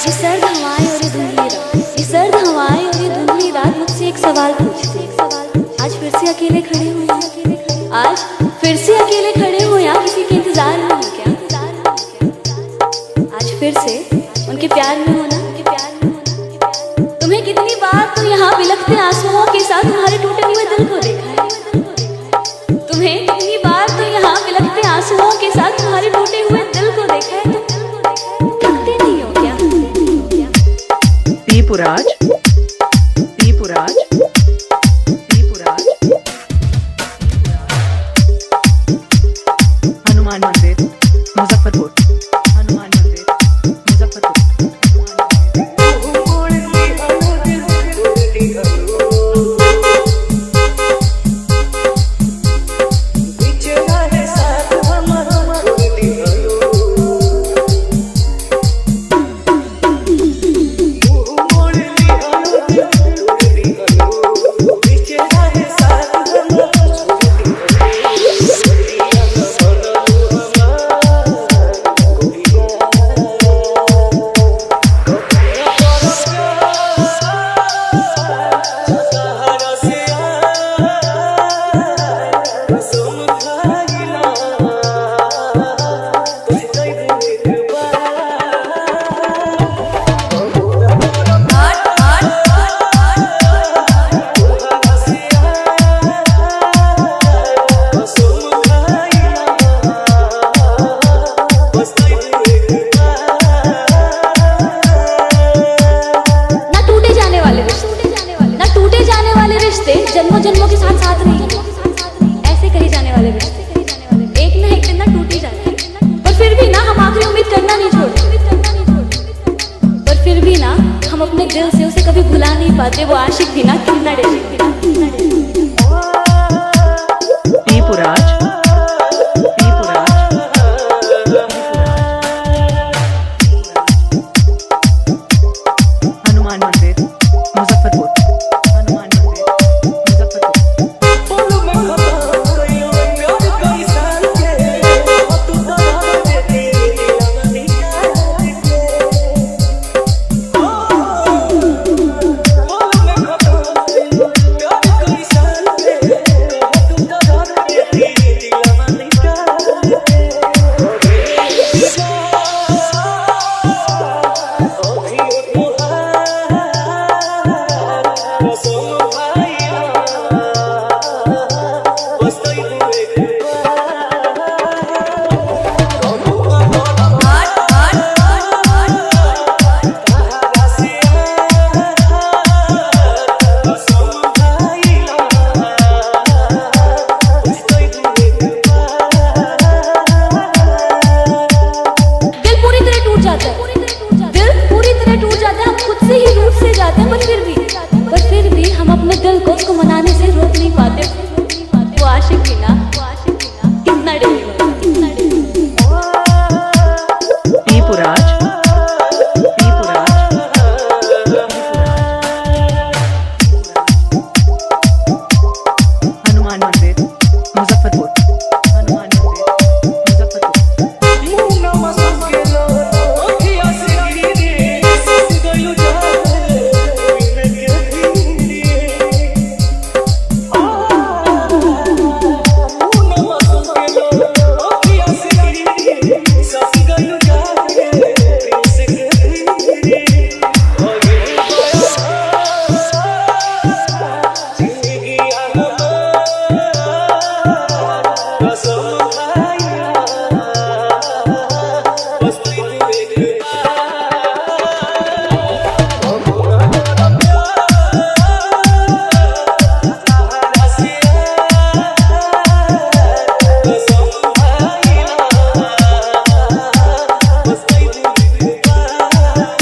ये सर्द हवाएं और ये धुंधली रात, ये सर्द हवाएं और ये धुंधली रात मुझसे एक सवाल पूछती है। आज फिर से अकेले खड़े हो या आज फिर से अकेले खड़े हो या किसी के इंतजार में हो क्या? आज फिर से उनके प्यार में हो ना? तुम्हें कितनी बार तो यहाँ बिलखते आंसुओं के साथ तुम्हारे टूटे हुए दिल को देखा है। तुम्हें कितनी बार तो यहाँ बिलखते आंसुओं के साथ तुम्हारे टूटे हुए दिल को देखा है। थकते नहीं हो क्या? दीपुराज, दीपुराज, दीपुराज, हनुमान मंदिर मुजफ्फरपुर, हनुमान मंदिर मुजफ्फरपुर। जन्मों जन्मों के साथ साथ नहीं, ऐसे कहे जाने वाले रिश्ते एक ना एक दिन ना टूट ही जाते हैं। पर फिर भी ना हम आखिरी उम्मीद करना नहीं छोड़ते। पर फिर भी ना हम अपने दिल से उसे कभी भुला नहीं पाते। वो आशिक भी ना कितना दीपुराज, हनुमान मंदिर मुजफ्फरपुर, हनुमान मंदिर मुजफ्फरपुर। पर फिर भी हम अपने दिल को उसको मनाने से रोक नहीं पाते। वो आशिक भी ना कितना दीपुराज, दीपुराज, हनुमान मंदिर मुजफ्फरपुर, हनुमान मंदिर मुजफ्फरपुर।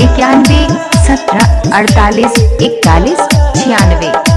$91 17 48 41 96।